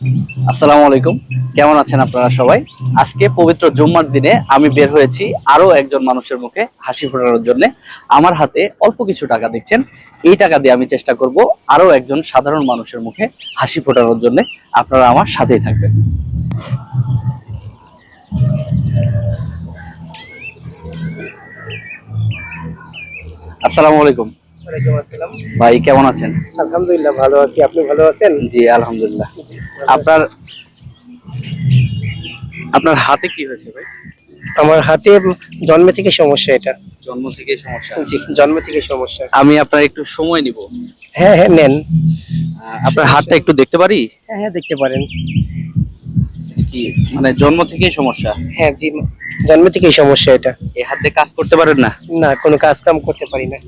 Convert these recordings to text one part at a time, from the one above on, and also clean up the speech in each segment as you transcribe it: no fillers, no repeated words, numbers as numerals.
আসসালামু আলাইকুম। কেমন আছেন আপনারা সবাই? আজকে পবিত্র জুম্মার দিনে আমি বের হয়েছি আরো একজন মানুষের মুখে হাসি ফোটানোর জন্য। আমার হাতে অল্প কিছু টাকা দেখছেন। এই টাকা দিয়ে আমি চেষ্টা করব আরো একজন সাধারণ মানুষের মুখে হাসি ফোটানোর জন্য। আপনারা আমার সাথেই থাকবেন। আসসালামু আলাইকুম। ওয়ালাইকুম আসসালাম। ভাই কেমন আছেন? আলহামদুলিল্লাহ ভালো আছি। আপনি ভালো আছেন? জি আলহামদুলিল্লাহ। জি, ভালো আছি। আপনার আপনার হাতে কি হয়েছে ভাই? আমার হাতে জন্ম থেকে সমস্যা এটা। জন্ম থেকে সমস্যা। জি, জন্ম থেকে সমস্যা। আমি আপনার একটু সময় নিব। হ্যাঁ, হ্যাঁ নেন। আপনার হাতটা একটু দেখতে পারি? হ্যাঁ, হ্যাঁ দেখতে পারেন। কি মানে জন্ম থেকেই সমস্যা? হ্যাঁ, জি জন্ম থেকেই সমস্যা এটা। এই হাত দিয়ে কাজ করতে পারেন না? না, কোনো কাজ কাম করতে পারি না।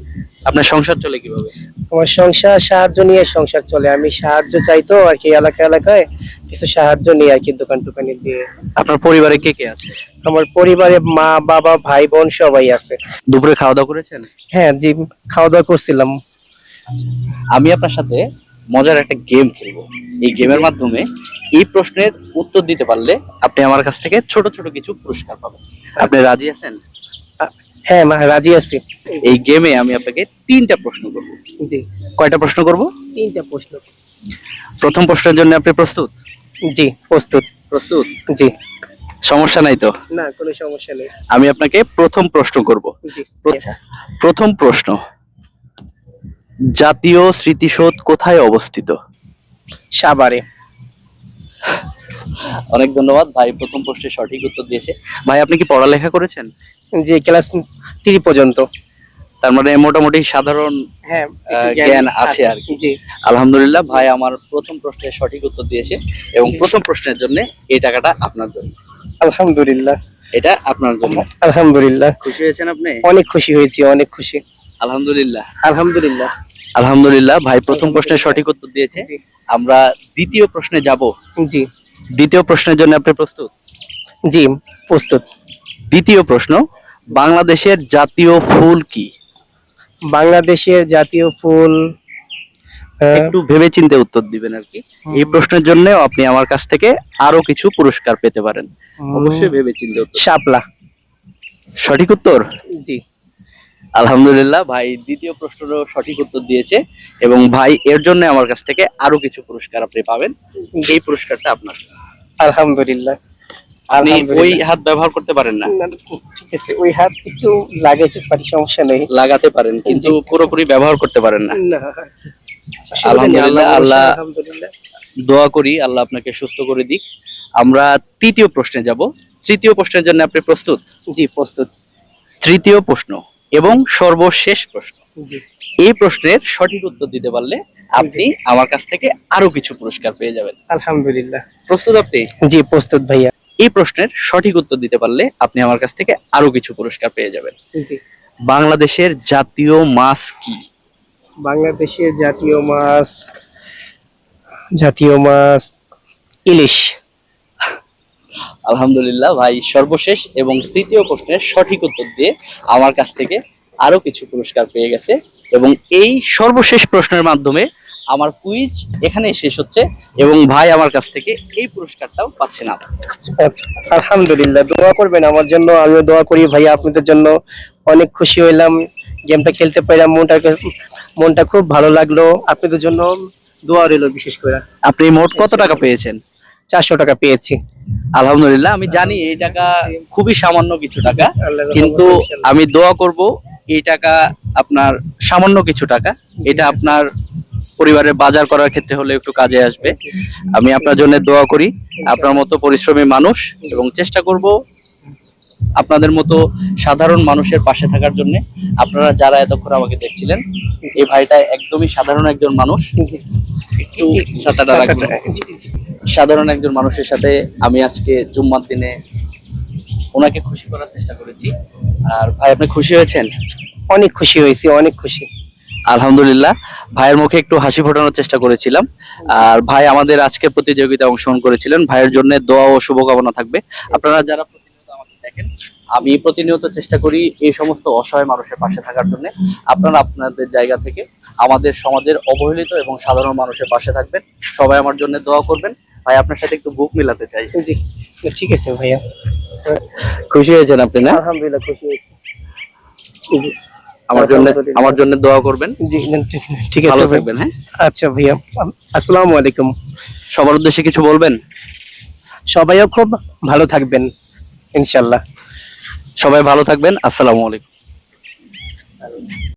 আপনার সংসার চলে কিভাবে? আমার সংসার সাহায্য নিয়ে সংসার চলে। আমি সাহায্য চাই তো আর কি এলাকায় কিছু সাহায্য নিই আর কি দোকানে যে। আপনার পরিবারে কে কে আছে? আমার পরিবারে মা, বাবা, ভাই, বোন সবাই আছে। দুপুরে খাওয়া দাওয়া করেছেন? হ্যাঁ, জি খাওয়া-দাওয়া করছিলাম। আমি আপনার সাথে মজার একটা গেম খেলবো। এই গেমের মাধ্যমে এই প্রশ্নের উত্তর দিতে পারলে আপনি আমার কাছ থেকে ছোট ছোট কিছু পুরস্কার পাবেন। আপনি রাজি আছেন? হ্যাঁ, রাজি আছি। এই গেমে আমি আপনাকে 3টা প্রশ্ন করব। জি, কয়টা প্রশ্ন করব? 3টা প্রশ্ন। প্রথম প্রশ্নের জন্য আপনি প্রস্তুত? জি, প্রস্তুত। প্রস্তুত? জি, সমস্যা নাই তো? না কোনো সমস্যা নেই। আমি আপনাকে প্রথম প্রশ্ন করব। জি, আচ্ছা, প্রথম প্রশ্ন, জাতীয় স্মৃতিসৌধ কোথায় অবস্থিত? সাভারে। অনেক ধন্যবাদ ভাই, প্রথম প্রশ্নের সঠিক উত্তর দিয়েছে। ভাই আপনি কি পড়ালেখা করেছেন? জি, ক্লাস 3 পর্যন্ত। তার মানে মোটামুটি সাধারণ হ্যাঁ, জ্ঞান আছে আর কি। জি, আলহামদুলিল্লাহ, ভাই আমার প্রথম প্রশ্নের সঠিক উত্তর দিয়েছে এবং প্রথম প্রশ্নের জন্য এই টাকাটা আপনার জন্য। আলহামদুলিল্লাহ। এটা আপনার জন্য। আলহামদুলিল্লাহ। খুশি হয়েছেন আপনি? অনেক খুশি হয়েছি, অনেক খুশি। আলহামদুলিল্লাহ। আলহামদুলিল্লাহ। আলহামদুলিল্লাহ, ভাই প্রথম প্রশ্নের সঠিক উত্তর দিয়েছে। জি, আমরা দ্বিতীয় প্রশ্নে যাব। জি, দ্বিতীয় প্রশ্নের জন্য আপনি প্রস্তুত? জি প্রস্তুত। দ্বিতীয় প্রশ্ন, বাংলাদেশের জাতীয় ফুল কি? বাংলাদেশের জাতীয় ফুল একটু ভেবেচিন্তে উত্তর দিবেন আর কি। এই প্রশ্নের জন্য আপনি আমার কাছ থেকে আরো কিছু পুরস্কার পেতে পারেন। অবশ্যই ভেবেচিন্তে উত্তর। শাপলা। সঠিক উত্তর? জি, আলহামদুলিল্লাহ, ভাই দ্বিতীয় প্রশ্নেরও সঠিক উত্তর দিয়েছে এবং ভাই এর জন্য আমার কাছ থেকে আরো কিছু পুরস্কার আপনি পাবেন। এই পুরস্কারটা আপনার। আলহামদুলিল্লাহ। আপনি ওই আলহামদুলিল্লাহ। হাত ব্যবহার করতে পারেন না? না, ঠিক আছে, ওই হাত একটু লাগাইতে পারি, সমস্যা নেই। লাগাতে পারেন কিন্তু জি। পুরোপুরি ব্যবহার করতে পারেন না। না, আলহামদুলিল্লাহ, আল্লাহ আলহামদুলিল্লাহ। দোয়া করি আল্লাহ আপনাকে সুস্থ করে দিক। আমরা তৃতীয় প্রশ্নে যাব। তৃতীয় প্রশ্নের জন্য আপনি প্রস্তুত? জি, প্রস্তুত। তৃতীয় প্রশ্ন এবং সর্বশেষ প্রশ্ন। জি, এই প্রশ্নের সঠিক উত্তর দিতে পারলে আপনি আমার কাছ থেকে আরো কিছু পুরস্কার পেয়ে যাবেন। আলহামদুলিল্লাহ। প্রস্তুত আপনি? জি, প্রস্তুত ভাইয়া। এই প্রশ্নের সঠিক উত্তর দিতে পারলে আপনি আমার কাছ থেকে আরো কিছু পুরস্কার পেয়ে যাবেন। জি, বাংলাদেশের জাতীয় মাছ কি? বাংলাদেশের জাতীয় মাছ ইলিশ। আলহামদুলিল্লাহ, ভাই সর্বশেষ এবং তৃতীয় প্রশ্নের সঠিক উত্তর দিয়ে আমার কাছ থেকে আরো কিছু পুরস্কার পেয়ে গেছে এবং এই সর্বশেষ প্রশ্নের মাধ্যমে আমার কুইজ এখানেই শেষ হচ্ছে এবং ভাই আমার কাছ থেকে এই পুরস্কারটাও পাচ্ছে না। আচ্ছা, আলহামদুলিল্লাহ। দোয়া করবেন আমার জন্য, আমিও দোয়া করি ভাইয়া আপনাদের জন্য। অনেক খুশি হইলাম গেমটা খেলতে পারলাম, মনটা খুব ভালো লাগলো। আপনাদের জন্য দোয়া রইল বিশেষ করে। আপনি মোট কত টাকা পেয়েছেন? 400 টাকা পেয়েছি। আলহামদুলিল্লাহ, আমি জানি এই টাকা খুবই সামান্য কিছু টাকা, আল্লাহর কিন্তু রহমতে ইনশাআল্লাহ। আমি দোয়া করব এই টাকা আপনার সামান্য কিছু টাকা, এটা আপনার পরিবারের বাজার করার ক্ষেত্রে হলে একটু কাজে আসবে। আমি আপনার জন্য দোয়া করি, আপনার মতো পরিশ্রমী মানুষ, এবং চেষ্টা করব আপনাদের মতো সাধারণ মানুষের পাশে থাকার জন্য। আপনারা যারা এতক্ষণ আমাকে দেখছিলেন, এই ভাইটা একদমই সাধারণ একজন মানুষ। জি, একটু ছাতাটা রাখবেন। সাধারণ একজন মানুষের সাথে আমি আজকে জুম্মার দিনে ওনাকে খুশি করার চেষ্টা করেছি। আর ভাই আপনি খুশি হয়েছেন? অনেক খুশি হয়েছি, অনেক খুশি। আলহামদুলিল্লাহ, ভাইয়ের মুখে একটু হাসি ফোটানোর চেষ্টা করেছিলাম। আর ভাই আমাদের আজকে প্রতিযোগিতায় অংশগ্রহণ করেছিলেন। ভাইয়ের জন্য দোয়া ও শুভকামনা থাকবে। আপনারা যারা প্রতিনিয়ত আমাকে দেখেন, আমি প্রতিনিয়ত চেষ্টা করি এই সমস্ত অসহায় মানুষের পাশে থাকার জন্য। আপনারা আপনাদের জায়গা থেকে আমাদের সমাজের অবহেলিত এবং সাধারণ মানুষের পাশে থাকবেন। সবাই আমার জন্য দোয়া করবেন। ভাই আপনার সাথে একটু বুক মিলাতে চাই। জি, ঠিক আছে ভাইয়া। খুশি হয়েছেন আপনি না? আলহামদুলিল্লাহ খুশি হয়েছি। জি, আমার জন্য দোয়া করবেন। জি, ঠিক আছে ভালো ভাই। থাকবেন। হ্যাঁ, আচ্ছা ভাইয়া, আসসালামু আলাইকুম। সবার উদ্দেশ্যে কিছু বলবেন? সবাইও খুব ভালো থাকবেন ইনশাল্লাহ। সবাই ভালো থাকবেন। আসসালামু আলাইকুম।